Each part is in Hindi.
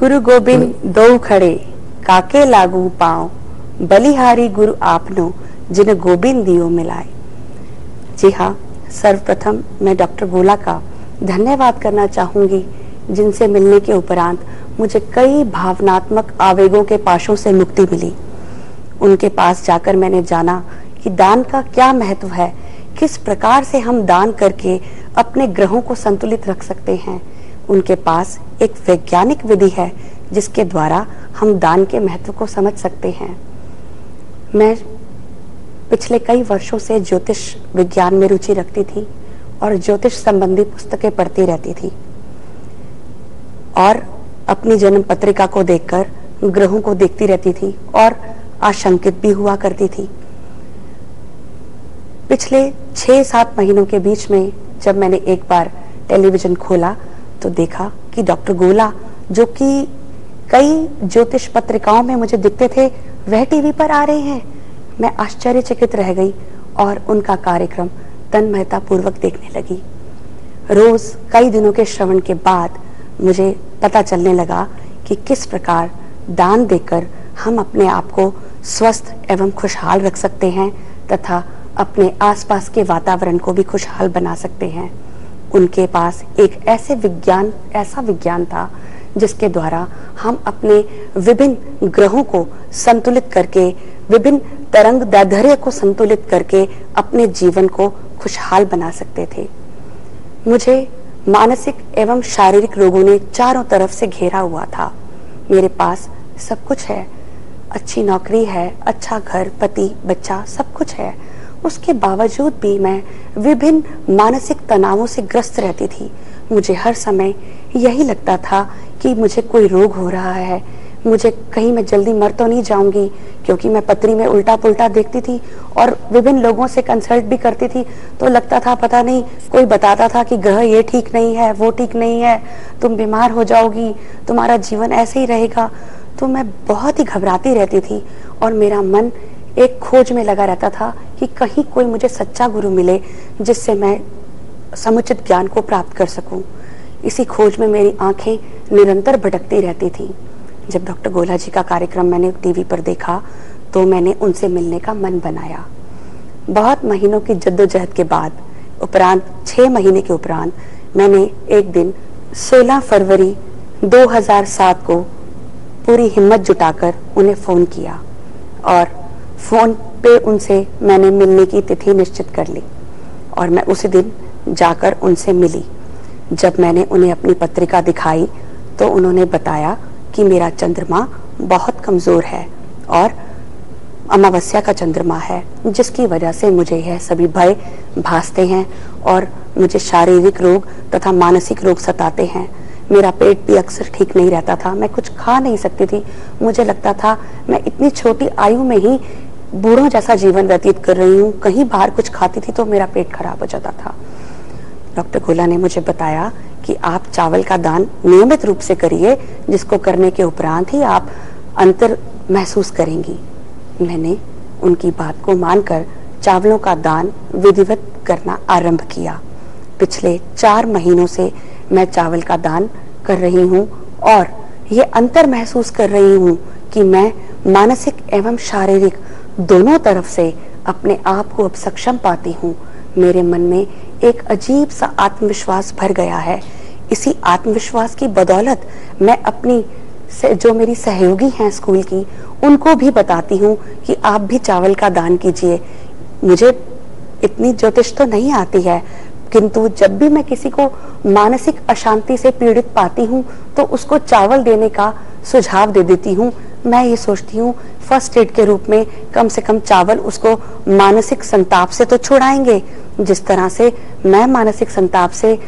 गुरु गोबिंद दो खड़े काके लागू पांव, बलिहारी गुरु आपनो जिन गोबिंद दियो मिलाए। जी हाँ, सर्वप्रथम मैं डॉक्टर गोला का धन्यवाद करना चाहूंगी, जिनसे मिलने के उपरांत मुझे कई भावनात्मक आवेगों के पाशों से मुक्ति मिली। उनके पास जाकर मैंने जाना कि दान का क्या महत्व है, किस प्रकार से हम दान करके अपने ग्रहों को संतुलित रख सकते हैं। उनके पास एक वैज्ञानिक विधि है जिसके द्वारा हम दान के महत्व को समझ सकते हैं। मैं पिछले कई वर्षों से ज्योतिष विज्ञान में रुचि रखती थी और ज्योतिष संबंधी पुस्तकें पढ़ती रहती थी और अपनी जन्म पत्रिका को देखकर ग्रहों को देखती रहती थी और आशंकित भी हुआ करती थी। पिछले 6-7 महीनों के बीच में जब मैंने एक बार टेलीविजन खोला तो देखा कि डॉक्टर गोला, जो कि कई ज्योतिष पत्रिकाओं में मुझे दिखते थे, वह टीवी पर आ रहे हैं। मैं आश्चर्यचकित रह गई और उनका कार्यक्रम तन्मयता पूर्वक देखने लगी। रोज कई दिनों के श्रवण के बाद मुझे पता चलने लगा कि किस प्रकार दान देकर हम अपने आप को स्वस्थ एवं खुशहाल रख सकते हैं तथा अपने आसपास के वातावरण को भी खुशहाल बना सकते हैं। उनके पास एक ऐसा विज्ञान था जिसके द्वारा हम अपने विभिन्न ग्रहों को संतुलित करके, विभिन्न तरंग दैर्ध्य को संतुलित करके अपने जीवन को खुशहाल बना सकते थे। मुझे मानसिक एवं शारीरिक रोगों ने चारों तरफ से घेरा हुआ था। मेरे पास सब कुछ है, अच्छी नौकरी है, अच्छा घर, पति, बच्चा, सब कुछ है। उसके बावजूद भी मैं विभिन्न मानसिक तनावों से ग्रस्त रहती थी। मुझे हर समय यही लगता था कि मुझे कोई रोग हो रहा है, मुझे कहीं मैं जल्दी मर तो नहीं जाऊंगी, क्योंकि मैं पत्री में उल्टा पुल्टा देखती थी और विभिन्न लोगों से कंसल्ट भी करती थी। तो लगता था पता नहीं, कोई बताता था कि ग्रह ये ठीक नहीं है, वो ठीक नहीं है, तुम बीमार हो जाओगी, तुम्हारा जीवन ऐसे ही रहेगा। तो मैं बहुत ही घबराती रहती थी और मेरा मन एक खोज में लगा रहता था कि कहीं कोई मुझे सच्चा गुरु मिले जिससे मैं समुचित ज्ञान को प्राप्त कर सकूं। इसी खोज में मेरी आंखें निरंतर भटकती रहती थी। जब डॉक्टर गोला जी का कार्यक्रम मैंने टीवी पर देखा तो मैंने उनसे मिलने का मन बनाया। बहुत महीनों की जद्दोजहद के बाद उपरांत 6 महीने के उपरांत मैंने एक दिन 16 फरवरी 2007 को पूरी हिम्मत जुटाकर उन्हें फोन किया और फोन पे उनसे मैंने मिलने की तिथि निश्चित कर ली और मैं उसी दिन जाकर उनसे मिली। जब मैंने उन्हें अपनी पत्रिका दिखाई तो उन्होंने बताया कि मेरा चंद्रमा बहुत कमजोर है और अमावस्या का चंद्रमा है, जिसकी वजह से मुझे यह सभी भय भासते हैं और मुझे शारीरिक रोग तथा मानसिक रोग सताते हैं। मेरा पेट भी अक्सर ठीक नहीं रहता था, मैं कुछ खा नहीं सकती थी। मुझे लगता था मैं इतनी छोटी आयु में ही बूढ़ों जैसा जीवन व्यतीत कर रही हूँ। कहीं बाहर कुछ खाती थी तो मेरा पेट खराब हो जाता था। डॉक्टर गोला ने मुझे बताया कि आप चावल का दान नियमित रूप से करिए, जिसको करने के उपरांत ही आप अंतर महसूस करेंगी। मैंने उनकी बात को मानकर चावलों का दान विधिवत करना आरंभ किया। पिछले 4 महीनों से मैं चावल का दान कर रही हूँ और ये अंतर महसूस कर रही हूँ कि मैं मानसिक एवं शारीरिक दोनों तरफ से अपने आप को अब सक्षम पाती हूँ। मेरे मन में एक अजीब सा आत्मविश्वास भर गया है इसी आत्मविश्वास की बदौलत मैं अपनी जो मेरी सहयोगी हैं स्कूल की, उनको भी बताती हूँ कि आप भी चावल का दान कीजिए। मुझे इतनी ज्योतिष तो नहीं आती है, किंतु जब भी मैं किसी को मानसिक अशांति से पीड़ित पाती हूँ तो उसको चावल देने का सुझाव दे देती हूँ। मैं ये सोचती हूँ फर्स्ट एड के रूप में कम से कम चावल उसको मानसिक संताप से तो छुड़ाएंगे। जिस तरह से मैं मानसिक संताप से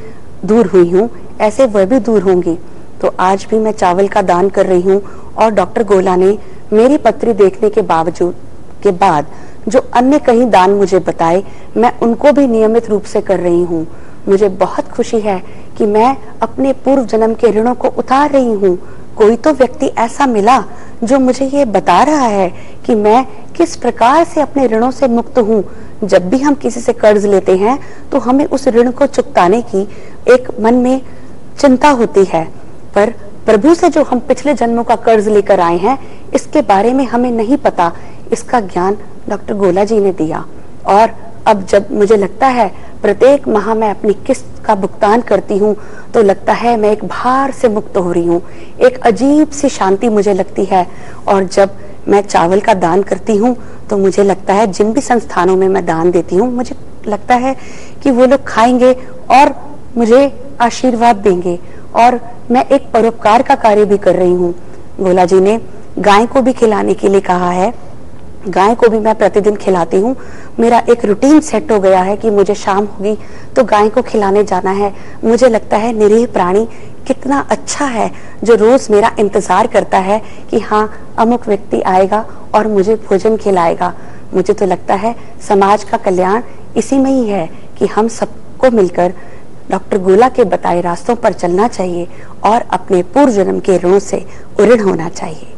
दूर हुई हूँ, ऐसे वह भी दूर होंगी। तो आज भी मैं चावल का दान कर रही हूँ और डॉक्टर गोला ने मेरी पत्री देखने के बाद जो अन्य कहीं दान मुझे बताए, मैं उनको भी नियमित रूप से कर रही हूँ। मुझे बहुत खुशी है कि मैं अपने पूर्व जन्म के ऋणों को उतार रही हूँ। कोई तो व्यक्ति ऐसा मिला जो मुझे ये बता रहा है कि मैं किस प्रकार से अपने ऋणों से मुक्त हूँ। जब भी हम किसी से कर्ज लेते हैं तो हमें उस ऋण को चुकाने की एक मन में चिंता होती है, पर प्रभु से जो हम पिछले जन्मों का कर्ज लेकर आए हैं, इसके बारे में हमें नहीं पता। इसका ज्ञान डॉक्टर गोला जी ने दिया और अब जब मुझे लगता है प्रत्येक माह मैं अपनी किस्त का भुगतान करती हूँ तो लगता है मैं एक भार से मुक्त हो रही हूँ। एक अजीब सी शांति मुझे लगती है। और जब मैं चावल का दान करती हूँ तो मुझे लगता है जिन भी संस्थानों में मैं दान देती हूँ, मुझे लगता है कि वो लोग खाएंगे और मुझे आशीर्वाद देंगे। और मैं एक परोपकार का कार्य भी कर रही हूँ। गोला जी ने गाय को भी खिलाने के लिए कहा है। गाय को भी मैं प्रतिदिन खिलाती हूँ। मेरा एक रूटीन सेट हो गया है कि मुझे शाम होगी तो गाय को खिलाने जाना है। मुझे लगता है निरीह प्राणी कितना अच्छा है जो रोज मेरा इंतजार करता है कि हाँ, अमुक व्यक्ति आएगा और मुझे भोजन खिलाएगा। मुझे तो लगता है समाज का कल्याण इसी में ही है कि हम सबको मिलकर डॉक्टर गोला के बताए रास्तों पर चलना चाहिए और अपने पूर्व जन्म के ऋणों से उऋण होना चाहिए।